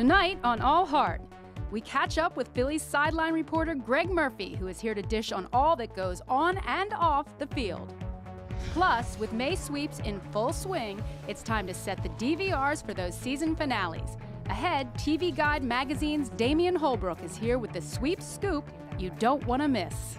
Tonight on All Hart, we catch up with Phillies sideline reporter Greg Murphy, who is here to dish on all that goes on and off the field. Plus, with May sweeps in full swing, it's time to set the DVRs for those season finales. Ahead, TV Guide Magazine's Damian Holbrook is here with the sweep scoop you don't want to miss.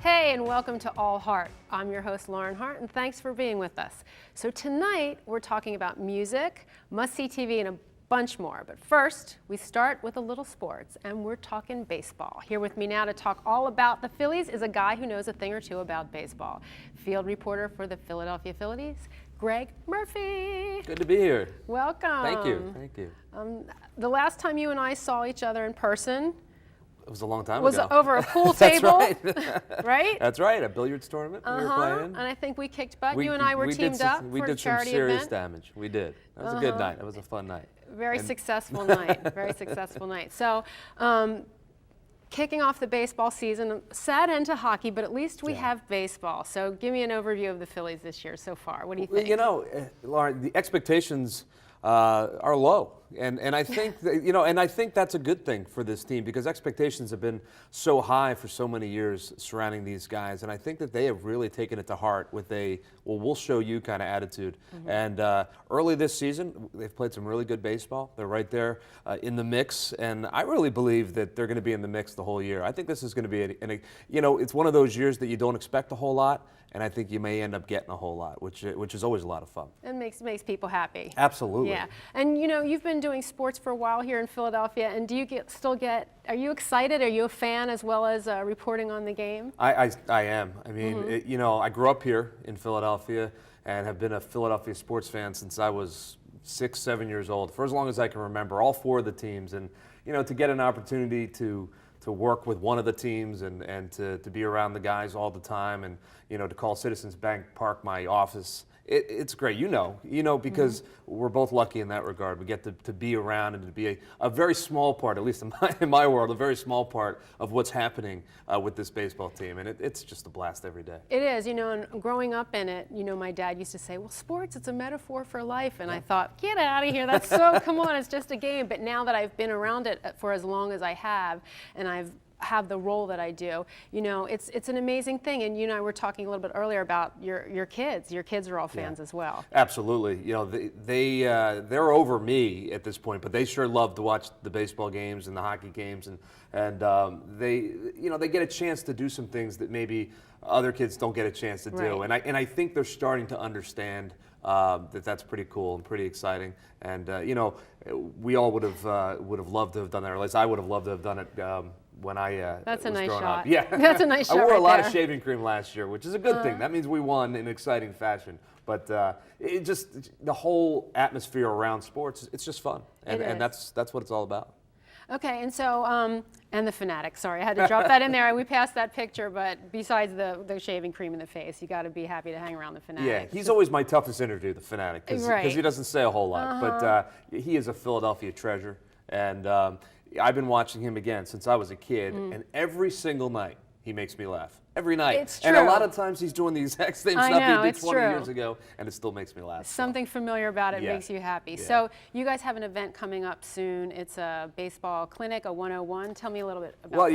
Hey, and welcome to All Hart. I'm your host, Lauren Hart, and thanks for being with us. So tonight, we're talking about music, must-see TV, and a bunch more. But first, we start with a little sports, and we're talking baseball. Here with me now to talk all about the Phillies is a guy who knows a thing or two about baseball. Field reporter for the Philadelphia Phillies, Greg Murphy. Good to be here. Welcome. Thank you. Thank you. The last time you and I saw each other in person, it was a long time was ago. over a pool table, right. right? That's right, a billiards tournament we were playing. And I think we kicked butt. You and I were teamed up for a charity event. We did some serious damage. We did. That was a good night. It was a fun night. Very successful night. Very successful night. So, kicking off the baseball season, sad end to hockey, but at least we have baseball. So, give me an overview of the Phillies this year so far. What do you think? You know, Lauren, the expectations are low. And I think that, and I think that's a good thing for this team because expectations have been so high for so many years surrounding these guys, and I think that they have really taken it to heart with a we'll show you kind of attitude. And early this season, they've played some really good baseball. They're right there in the mix, and I really believe that they're going to be in the mix the whole year. I think this is going to be it's one of those years that you don't expect a whole lot. And I think you may end up getting a whole lot, which is always a lot of fun. It makes people happy. Absolutely. Yeah, and you've been doing sports for a while here in Philadelphia, and do you are you excited? Are you a fan as well as reporting on the game? I am. I mean, I grew up here in Philadelphia and have been a Philadelphia sports fan since I was 6, 7 years old, for as long as I can remember, all 4 of the teams. And, to get an opportunity to work with one of the teams and to be around the guys all the time and, to call Citizens Bank Park my office. It's great, because we're both lucky in that regard. We get to be around and to be a very small part, at least in my world, a very small part of what's happening with this baseball team. And it's just a blast every day. It is, and growing up in it, my dad used to say, well, sports, it's a metaphor for life. And I thought, get out of here, that's come on, it's just a game. But now that I've been around it for as long as I have, and I've have the role that I do, it's an amazing thing. And you and I were talking a little bit earlier about your kids. Your kids are all fans as well. Absolutely. They're over me at this point, but they sure love to watch the baseball games and the hockey games, and they get a chance to do some things that maybe other kids don't get a chance to do. And I think they're starting to understand that's pretty cool and pretty exciting. And we all would have loved to have done that, or at least I would have loved to have done it. When I That's a was nice growing shot. up. Yeah, that's a nice shot. I wore right a lot there. of shaving cream last year, which is a good thing. That means we won in exciting fashion. But the whole atmosphere around sports, it's just fun, and that's what it's all about. Okay, and so and the Fanatic. Sorry, I had to drop that in there. We passed that picture, but besides the shaving cream in the face, you got to be happy to hang around the Fanatic. Yeah, he's always my toughest interview, the Fanatic, because he doesn't say a whole lot. But he is a Philadelphia treasure, and I've been watching him again since I was a kid, and every single night he makes me laugh. Every night. It's true. And a lot of times he's doing the exact same stuff he did 20 years ago, and it still makes me laugh. Something familiar about it makes you happy. Yeah. So you guys have an event coming up soon. It's a baseball clinic, a 101. Tell me a little bit about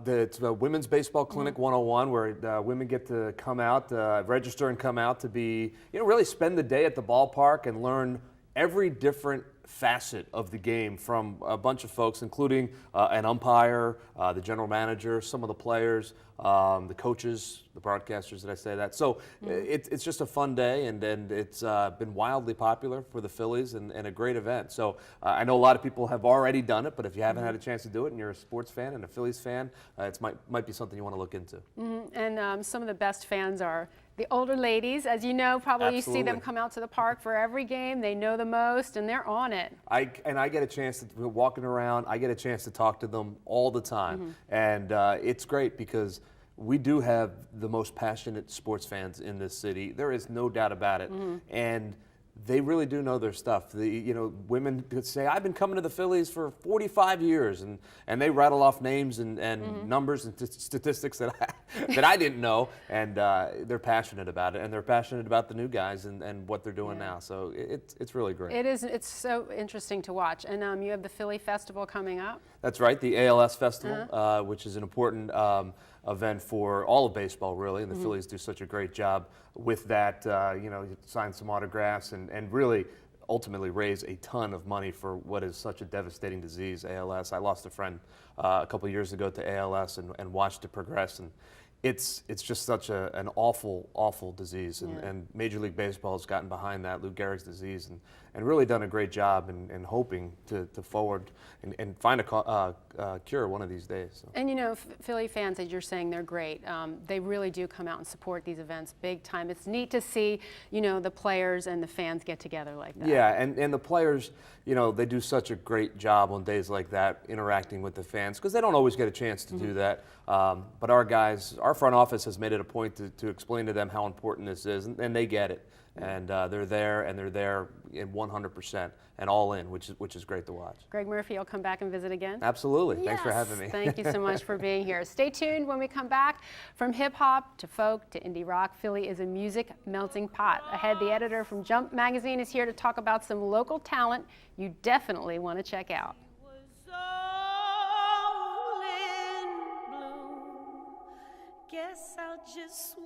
that. It's a Women's Baseball Clinic 101, where women get to come out, register and come out to be, really spend the day at the ballpark and learn every different facet of the game from a bunch of folks, including an umpire, the general manager, some of the players, the coaches, the broadcasters. Did I say that? So it's just a fun day, and it's been wildly popular for the Phillies and a great event. So I know a lot of people have already done it, but if you haven't had a chance to do it and you're a sports fan and a Phillies fan, it might be something you want to look into. And some of the best fans are The older ladies, as you know, probably Absolutely. you see them come out to the park for every game. They know the most, and they're on it. I get a chance to walking around. I get a chance to talk to them all the time, and it's great because we do have the most passionate sports fans in this city. There is no doubt about it, and they really do know their stuff. Women could say, "I've been coming to the Phillies for 45 years," and they rattle off names and numbers and statistics that I didn't know, and they're passionate about it, and they're passionate about the new guys and what they're doing now. So it's really great. It is. It's so interesting to watch. And you have the Philly Festival coming up. That's right, the ALS Festival, which is an important event for all of baseball, really, and the Phillies do such a great job with that. Sign some autographs and really ultimately raise a ton of money for what is such a devastating disease, ALS. I lost a friend a couple of years ago to ALS and watched it progress, and it's just such an awful disease, and Major League Baseball has gotten behind that, Lou Gehrig's disease, and really done a great job in hoping to forward and find a cure one of these days. So. And Philly fans, as you're saying, they're great. They really do come out and support these events big time. It's neat to see, the players and the fans get together like that. Yeah, and the players, they do such a great job on days like that, interacting with the fans, because they don't always get a chance to do that. But our guys, our front office has made it a point to explain to them how important this is, and they get it. And they're there in 100% and all in, which is great to watch. Greg Murphy, you'll come back and visit again? Absolutely. Yes. Thanks for having me. Thank you so much for being here. Stay tuned when we come back. From hip-hop to folk to indie rock, Philly is a music melting pot. Ahead, the editor from Jump Magazine is here to talk about some local talent you definitely want to check out. Guess I'll just